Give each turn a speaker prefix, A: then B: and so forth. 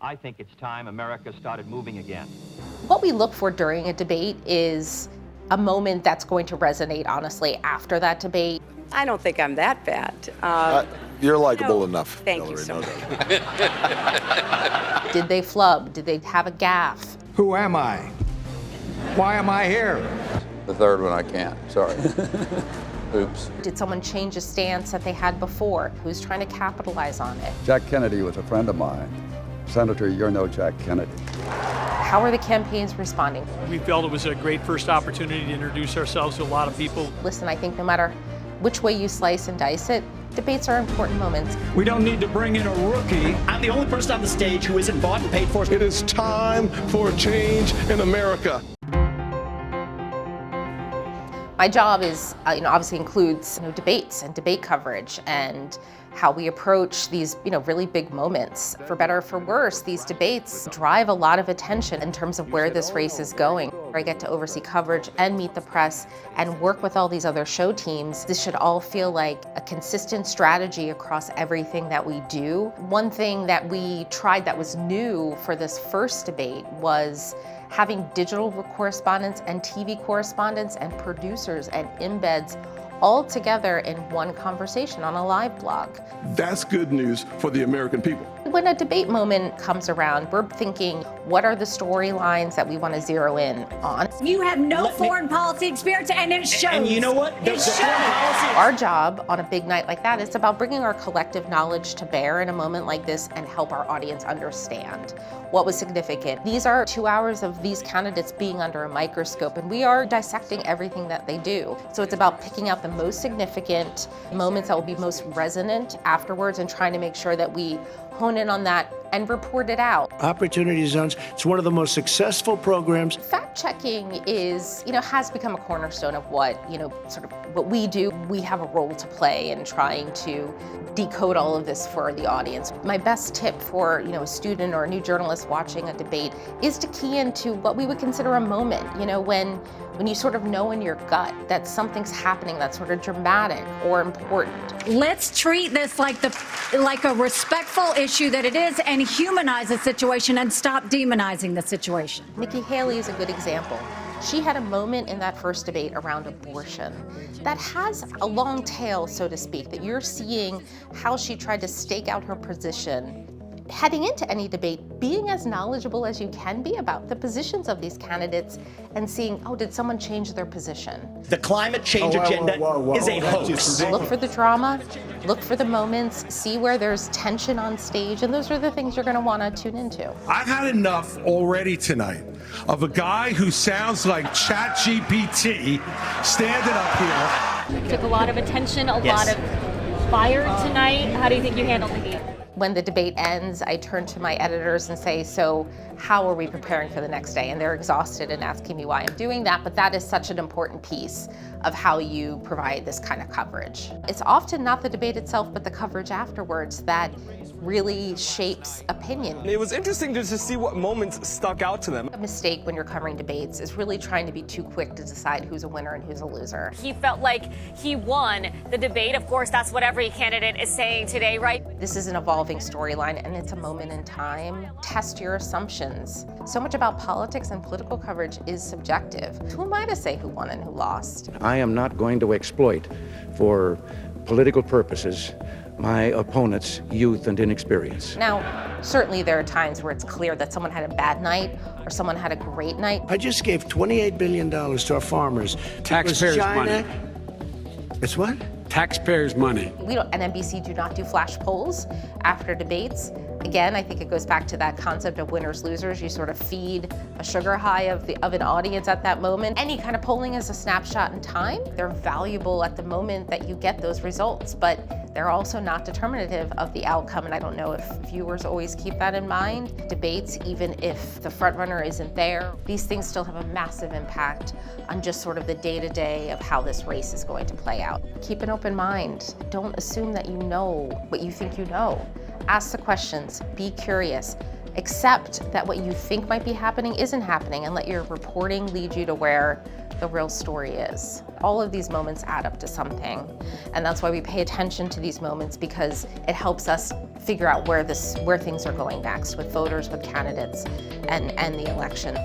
A: I think it's time America started moving again.
B: What we look for during a debate is a moment that's going to resonate, honestly, after that debate.
C: I don't think I'm that bad.
D: You're likable enough.
C: Thank
D: Hillary,
C: you so much.
B: Did they flub? Did they have a gaffe?
E: Who am I? Why am I here?
F: The third one I can't, sorry. Oops.
B: Did someone change a stance that they had before? Who's trying to capitalize on it?
G: Jack Kennedy was a friend of mine. Senator, you're no Jack Kennedy.
B: How are the campaigns responding?
H: We felt it was a great first opportunity to introduce ourselves to a lot of people.
B: Listen, I think no matter which way you slice and dice it, debates are important moments.
E: We don't need to bring in a rookie.
I: I'm the only person on the stage who isn't bought and paid for.
D: It is time for a change in America.
B: My job is, obviously includes debates and debate coverage and how we approach these, really big moments. For better or for worse, these debates drive a lot of attention in terms of where this race is going. I get to oversee coverage and meet the press and work with all these other show teams. This should all feel like a consistent strategy across everything that we do. One thing that we tried that was new for this first debate was having digital correspondents and TV correspondents and producers and embeds all together in one conversation on a live blog.
D: That's good news for the American people.
B: When a debate moment comes around, we're thinking, what are the storylines that we want to zero in on?
J: You have no foreign policy experience, and it shows.
I: And you know what?
J: It shows.
B: Our job on a big night like that is about bringing our collective knowledge to bear in a moment like this and help our audience understand what was significant. These are 2 hours of these candidates being under a microscope, and we are dissecting everything that they do. So it's about picking out the most significant moments that will be most resonant afterwards and trying to make sure that we hone in on that and report it out.
K: Opportunity Zones, it's one of the most successful programs.
B: Fact checking is, has become a cornerstone of what, sort of what we do. We have a role to play in trying to decode all of this for the audience. My best tip for, a student or a new journalist watching a debate is to key into what we would consider a moment, when you sort of know in your gut that something's happening that's sort of dramatic or important.
J: Let's treat this like a respectful issue that it is and humanize the situation and stop demonizing the situation.
B: Nikki Haley is a good example. She had a moment in that first debate around abortion that has a long tail, so to speak, that you're seeing how she tried to stake out her position. Heading into any debate, being as knowledgeable as you can be about the positions of these candidates and seeing, did someone change their position?
I: The climate change agenda is a hoax.
B: Look for the drama, look for the moments, see where there's tension on stage, and those are the things you're going to want to tune into.
L: I've had enough already tonight of a guy who sounds like ChatGPT standing up here.
M: Took a lot of attention, a lot of fire tonight. How do you think you handled the game?
B: When the debate ends, I turn to my editors and say, so how are we preparing for the next day? And they're exhausted and asking me why I'm doing that, but that is such an important piece of how you provide this kind of coverage. It's often not the debate itself, but the coverage afterwards that really shapes opinion.
N: It was interesting to see what moments stuck out to them.
B: A mistake when you're covering debates is really trying to be too quick to decide who's a winner and who's a loser.
M: He felt like he won the debate. Of course, that's what every candidate is saying today, right?
B: This is an evolving storyline and it's a moment in time. Test your assumptions. So much about politics and political coverage is subjective. Who am I to say who won and who lost?
O: I am not going to exploit for political purposes my opponent's youth and inexperience.
B: Now, certainly there are times where it's clear that someone had a bad night or someone had a great night.
K: I just gave $28 billion to our farmers.
E: Taxpayers' money.
K: It's what?
E: Taxpayers' money.
B: We don't, and NBC do not do flash polls after debates. Again, I think it goes back to that concept of winners, losers. You sort of feed a sugar high of an audience at that moment. Any kind of polling is a snapshot in time. They're valuable at the moment that you get those results, but they're also not determinative of the outcome, and I don't know if viewers always keep that in mind. Debates, even if the front runner isn't there, these things still have a massive impact on just sort of the day-to-day of how this race is going to play out. Keep an open mind. Don't assume that you know what you think you know. Ask the questions, be curious, accept that what you think might be happening isn't happening, and let your reporting lead you to where the real story is. All of these moments add up to something, and that's why we pay attention to these moments, because it helps us figure out where things are going next with voters, with candidates, and the election.